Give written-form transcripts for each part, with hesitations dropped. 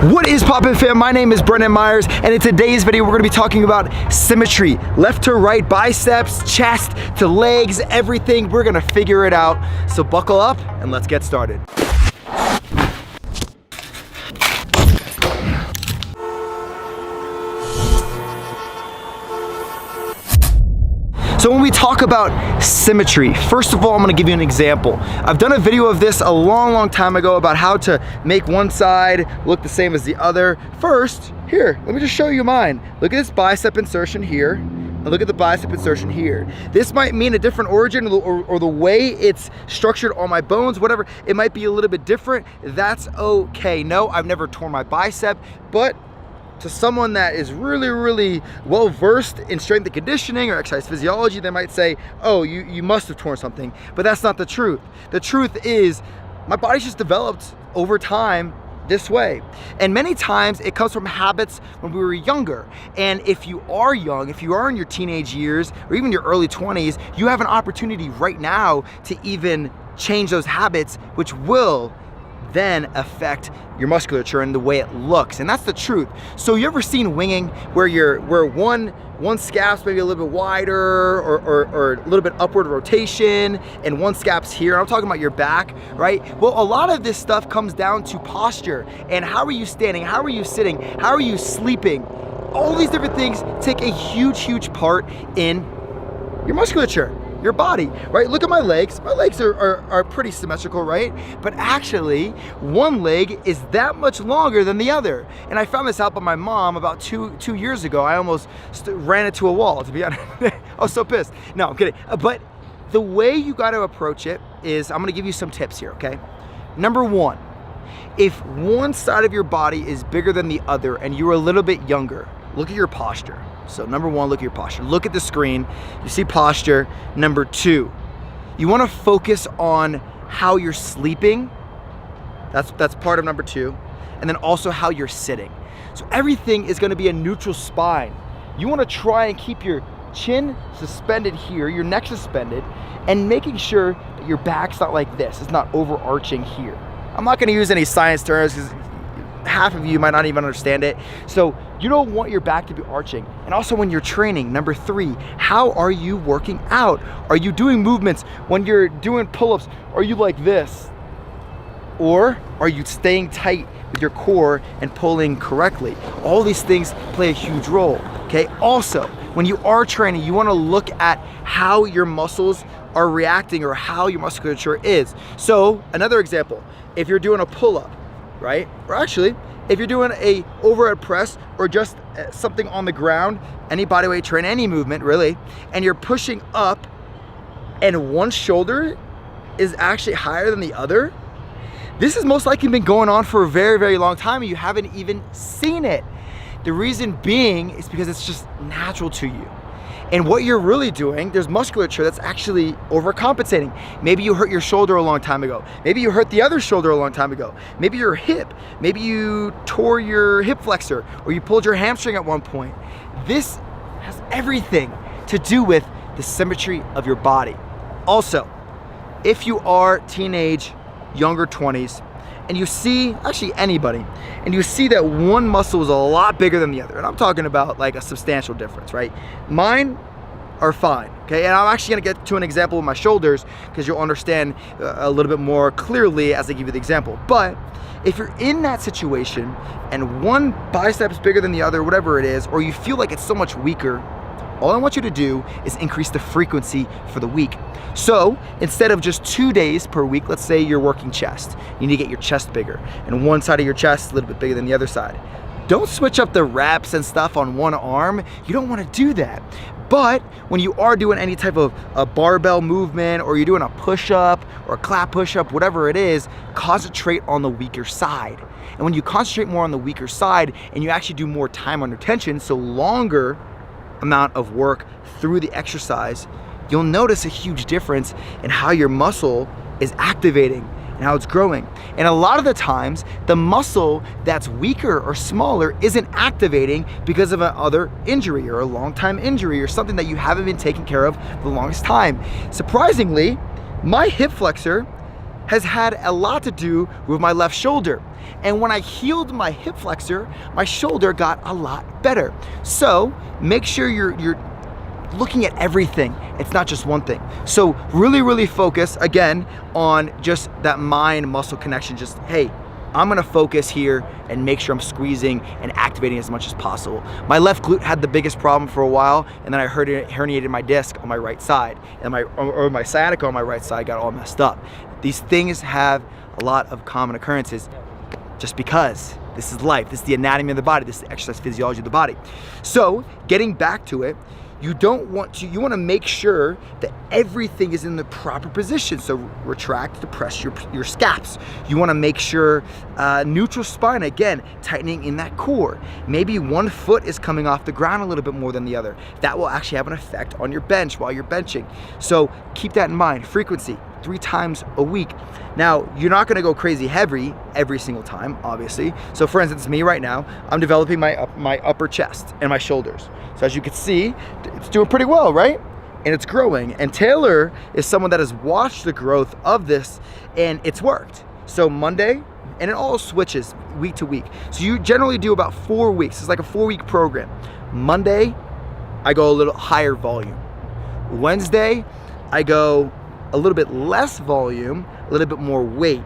What is poppin' fam? My name is Brendan Myers, and in today's video we're gonna be talking about symmetry. Left to right, biceps, chest to legs, everything. We're gonna figure it out. So buckle up and let's get started. So when we talk about symmetry, first of all, I'm gonna give you an example. I've done a video of this a long time ago about how to make one side look the same as the other. First, here, let me just show you mine. Look at this bicep insertion here, and look at the bicep insertion here. This might mean a different origin or the way it's structured on my bones, whatever. It might be a little bit different. That's okay. No, I've never torn my bicep, but to someone that is really well versed in strength and conditioning or exercise physiology, they might say, oh, you must have torn something. But that's not the truth. The truth is my body's just developed over time this way. And many times it comes from habits when we were younger. And if you are young, if you are in your teenage years or even your early 20s, you have an opportunity right now to even change those habits, which will then affect your musculature and the way it looks. And that's the truth. So you ever seen winging where one scap's maybe a little bit wider or a little bit upward rotation and one scap's here? I'm talking about your back, right? Well, a lot of this stuff comes down to posture and how are you standing? How are you sitting? How are you sleeping? All these different things take a huge part in your musculature, your body, right? Look at my legs. My legs are pretty symmetrical, right? But actually, one leg is that much longer than the other. And I found this out by my mom about two years ago. I almost ran into a wall, to be honest. I was so pissed. No, I'm kidding. But the way you got to approach it is, I'm gonna give you some tips here, okay? Number one, if one side of your body is bigger than the other and you're a little bit younger, look at your posture. So number one, look at your posture. Look at the screen, you see posture. Number two, you wanna focus on how you're sleeping. That's part of number two. And then also how you're sitting. So everything is gonna be a neutral spine. You wanna try and keep your chin suspended here, your neck suspended, and making sure that your back's not like this. It's not overarching here. I'm not gonna use any science terms because half of you might not even understand it. So you don't want your back to be arching. And also when you're training, number three, how are you working out? Are you doing movements when you're doing pull-ups? Are you like this? Or are you staying tight with your core and pulling correctly? All these things play a huge role, okay? Also, when you are training, you wanna look at how your muscles are reacting or how your musculature is. So another example, if you're doing a pull-up, right? Or actually, if you're doing a overhead press or just something on the ground, any bodyweight train, any movement really, and you're pushing up and one shoulder is actually higher than the other, this has most likely been going on for a very long time and you haven't even seen it. The reason being is because it's just natural to you. And what you're really doing, there's musculature that's actually overcompensating. Maybe you hurt your shoulder a long time ago. Maybe you hurt the other shoulder a long time ago. Maybe your hip. Maybe you tore your hip flexor or you pulled your hamstring at one point. This has everything to do with the symmetry of your body. Also, if you are teenage, younger 20s, and you see, actually anybody, and you see that one muscle is a lot bigger than the other, and I'm talking about like a substantial difference, right? Mine are fine, okay? And I'm actually gonna get to an example with my shoulders because you'll understand a little bit more clearly as I give you the example. But if you're in that situation and one bicep's bigger than the other, whatever it is, or you feel like it's so much weaker, all I want you to do is increase the frequency for the week. So instead of just 2 days per week, let's say you're working chest, you need to get your chest bigger and one side of your chest is a little bit bigger than the other side. Don't switch up the reps and stuff on one arm. You don't want to do that. But when you are doing any type of a barbell movement or you're doing a push-up or a clap push-up, whatever it is, concentrate on the weaker side. And when you concentrate more on the weaker side and you actually do more time under tension, so longer amount of work through the exercise, you'll notice a huge difference in how your muscle is activating and how it's growing. And a lot of the times, the muscle that's weaker or smaller isn't activating because of another injury or a long time injury or something that you haven't been taking care of for the longest time. Surprisingly, my hip flexor has had a lot to do with my left shoulder. And when I healed my hip flexor, my shoulder got a lot better. So make sure you're looking at everything. It's not just one thing. So really focus again on just that mind muscle connection. Just, hey, I'm gonna focus here and make sure I'm squeezing and activating as much as possible. My left glute had the biggest problem for a while, and then I herniated my disc on my right side, and my sciatica on my right side got all messed up. These things have a lot of common occurrences just because this is life. This is the anatomy of the body. This is the exercise physiology of the body. So getting back to it, you want to make sure that everything is in the proper position. So retract, depress your scaps. You want to make sure neutral spine, again, tightening in that core. Maybe one foot is coming off the ground a little bit more than the other. That will actually have an effect on your bench while you're benching. So keep that in mind. Frequency, 3 times a week. Now, you're not gonna go crazy heavy every single time, obviously. So for instance, me right now, I'm developing my upper chest and my shoulders. So as you can see, it's doing pretty well, right? And it's growing. And Taylor is someone that has watched the growth of this, and it's worked. So Monday, and it all switches week to week. So you generally do about 4 weeks. It's like a 4-week program. Monday, I go a little higher volume. Wednesday, I go a little bit less volume, a little bit more weight,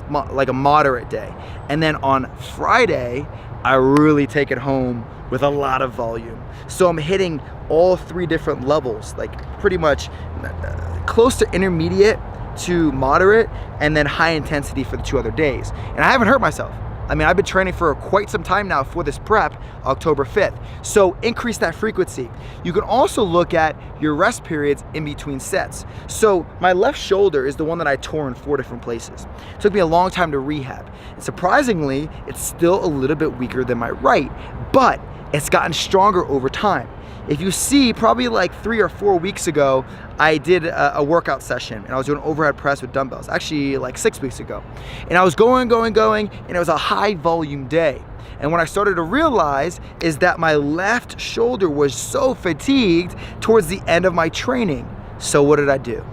like a moderate day. And then on Friday, I really take it home with a lot of volume. So I'm hitting all 3 different levels, like pretty much close to intermediate to moderate, and then high intensity for the 2 other days. And I haven't hurt myself. I mean, I've been training for quite some time now for this prep, October 5th. So increase that frequency. You can also look at your rest periods in between sets. So my left shoulder is the one that I tore in 4 different places. It took me a long time to rehab. And surprisingly, it's still a little bit weaker than my right, but it's gotten stronger over time. If you see, probably like 3 or 4 weeks ago, I did a workout session, and I was doing overhead press with dumbbells, actually like 6 weeks ago. And I was going, and it was a high volume day. And what I started to realize is that my left shoulder was so fatigued towards the end of my training. So what did I do?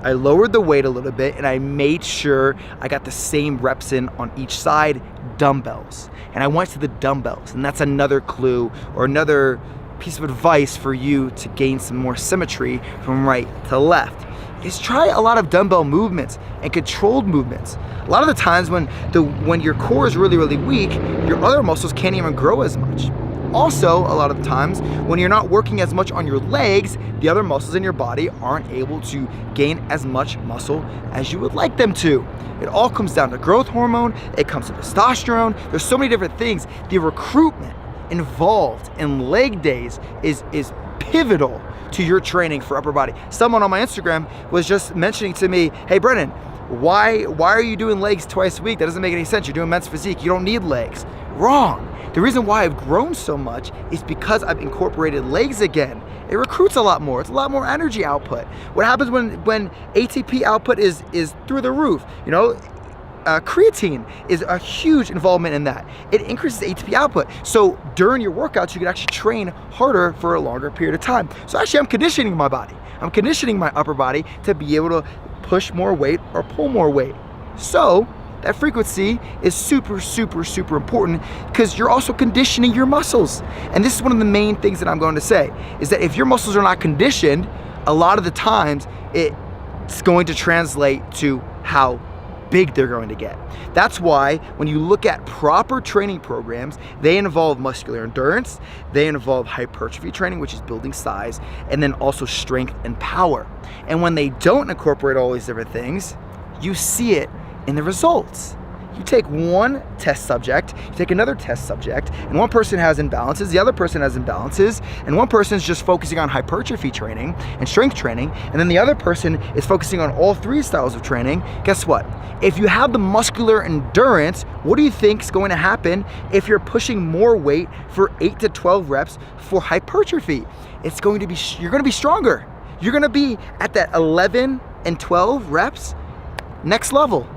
I lowered the weight a little bit, and I made sure I got the same reps in on each side, dumbbells. And I went to the dumbbells, and that's another clue or another piece of advice for you to gain some more symmetry from right to left is try a lot of dumbbell movements and controlled movements. A lot of the times when your core is really weak, your other muscles can't even grow as much. Also, a lot of the times when you're not working as much on your legs, the other muscles in your body aren't able to gain as much muscle as you would like them to. It all comes down to growth hormone, it comes to testosterone. There's so many different things. The recruitment involved in leg days is pivotal to your training for upper body. Someone on my Instagram was just mentioning to me, hey Brennan, why are you doing legs twice a week? That doesn't make any sense. You're doing men's physique. You don't need legs. Wrong. The reason why I've grown so much is because I've incorporated legs again. It recruits a lot more. It's a lot more energy output. What happens when ATP output is through the roof? You know, creatine is a huge involvement in that. It increases ATP output. So during your workouts, you can actually train harder for a longer period of time. So actually, I'm conditioning my body. I'm conditioning my upper body to be able to push more weight or pull more weight. So that frequency is super important because you're also conditioning your muscles. And this is one of the main things that I'm going to say is that if your muscles are not conditioned, a lot of the times it's going to translate to how big they're going to get. That's why when you look at proper training programs, they involve muscular endurance, they involve hypertrophy training, which is building size, and then also strength and power. And when they don't incorporate all these different things, you see it in the results. You take one test subject, you take another test subject, and one person has imbalances, the other person has imbalances, and one person is just focusing on hypertrophy training and strength training, and then the other person is focusing on all 3 styles of training. Guess what? If you have the muscular endurance, what do you think is going to happen if you're pushing more weight for 8 to 12 reps for hypertrophy? It's going to be, you're going to be stronger. You're going to be at that 11 and 12 reps next level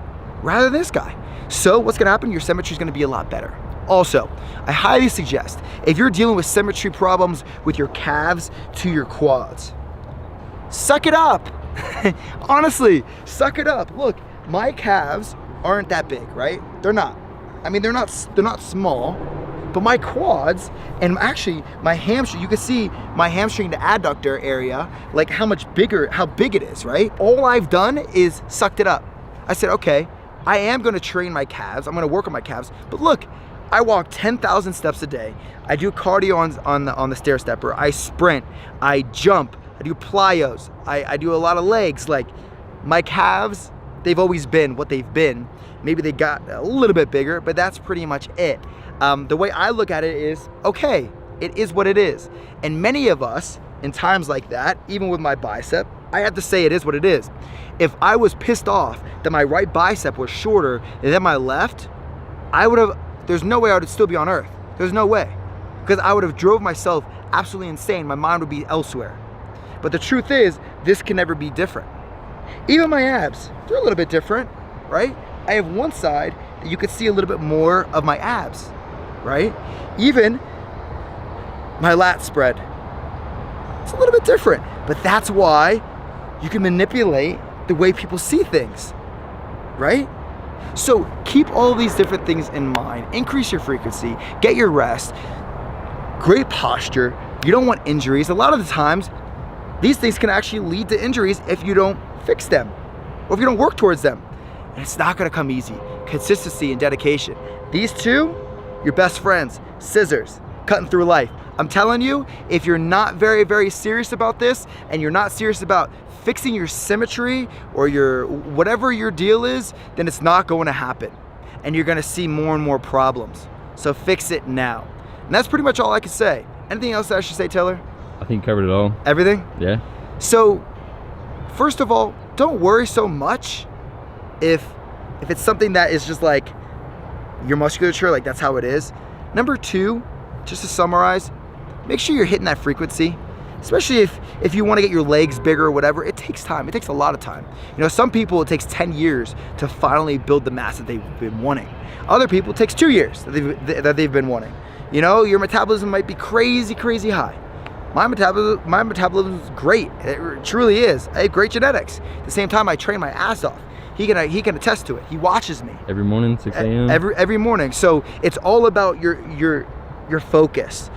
rather than this guy. So what's gonna happen? Your symmetry is gonna be a lot better. Also, I highly suggest if you're dealing with symmetry problems with your calves to your quads, suck it up. Honestly, suck it up. Look, my calves aren't that big, right? They're not. I mean, they're not small, but my quads and actually my hamstring, you can see my hamstring to adductor area, like how big it is, right? All I've done is sucked it up. I said, okay, I am gonna train my calves, I'm gonna work on my calves, but look, I walk 10,000 steps a day. I do cardio on the stair stepper. I sprint, I jump, I do plyos, I do a lot of legs. Like, my calves, they've always been what they've been. Maybe they got a little bit bigger, but that's pretty much it. The way I look at it is, okay, it is what it is. And many of us, in times like that, even with my bicep, I have to say it is what it is. If I was pissed off that my right bicep was shorter than my left, there's no way I would still be on earth. There's no way. Because I would have drove myself absolutely insane. My mind would be elsewhere. But the truth is, this can never be different. Even my abs, they're a little bit different, right? I have one side that you could see a little bit more of my abs, right? Even my lat spread, it's a little bit different. But that's why you can manipulate the way people see things, right? So keep all these different things in mind. Increase your frequency, get your rest, great posture. You don't want injuries. A lot of the times, these things can actually lead to injuries if you don't fix them or if you don't work towards them. And it's not gonna come easy. Consistency and dedication. These two, your best friends, scissors, cutting through life. I'm telling you, if you're not very, very serious about this and you're not serious about fixing your symmetry or whatever your deal is, then it's not going to happen. And you're gonna see more and more problems. So fix it now. And that's pretty much all I can say. Anything else that I should say, Taylor? I think you covered it all. Everything? Yeah. So, first of all, don't worry so much if it's something that is just like your musculature, like that's how it is. Number two, just to summarize, make sure you're hitting that frequency. Especially if you want to get your legs bigger or whatever, it takes time. It takes a lot of time. You know, some people, it takes 10 years to finally build the mass that they've been wanting. Other people, it takes 2 years that they've been wanting. You know, your metabolism might be crazy, crazy high. My metabolism is great. It truly is. I have great genetics. At the same time, I train my ass off. He can attest to it. He watches me every morning, 6 a.m. Every morning. So it's all about your focus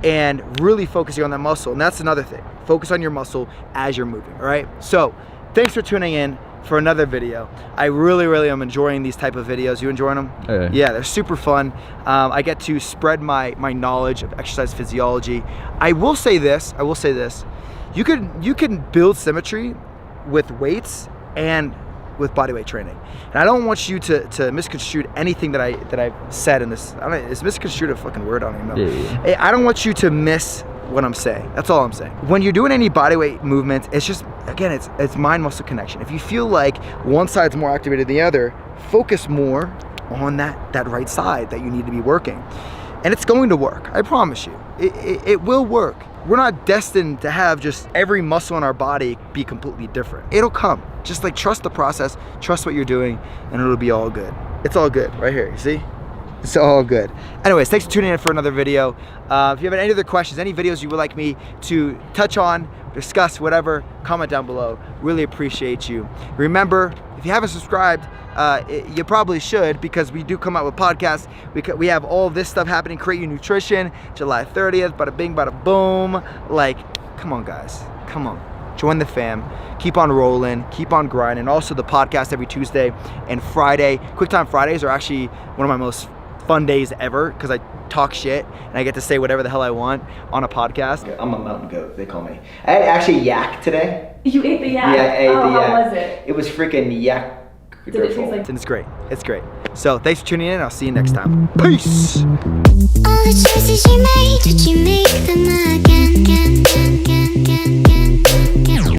and really focusing on that muscle. And that's another thing. Focus on your muscle as you're moving. All right. So thanks for tuning in for another video. I really, really am enjoying these type of videos. You enjoying them? Yeah, they're super fun. I get to spread my knowledge of exercise physiology. I will say this. You can build symmetry with weights and with bodyweight training. And I don't want you to misconstrue anything that I've said in this. Is misconstrued a fucking word? I don't even know. Yeah. I don't want you to miss what I'm saying. That's all I'm saying. When you're doing any bodyweight movements, it's just, again, it's mind-muscle connection. If you feel like one side's more activated than the other, focus more on that right side that you need to be working. And it's going to work. I promise you. It will work. We're not destined to have just every muscle in our body be completely different. It'll come. Just like trust the process, trust what you're doing, and it'll be all good. It's all good right here, you see? It's all good. Anyways, thanks for tuning in for another video. If you have any other questions, any videos you would like me to touch on, discuss, whatever, comment down below. Really appreciate you. Remember, if you haven't subscribed, you probably should, because we do come out with podcasts. We have all this stuff happening. Create Your Nutrition, July 30th, bada bing, bada boom. Like, come on guys, come on. Join the fam, keep on rolling, keep on grinding. Also the podcast every Tuesday and Friday. QuickTime Fridays are actually one of my most fun days ever, because I talk shit and I get to say whatever the hell I want on a podcast. I'm a mountain goat, they call me. I had actually yak today. You ate the yak? Yeah, I ate the yak. How was it? It was freaking yak. Did it taste like? It's great. It's great. So thanks for tuning in. I'll see you next time. Peace. All the choices you made, did you make them again?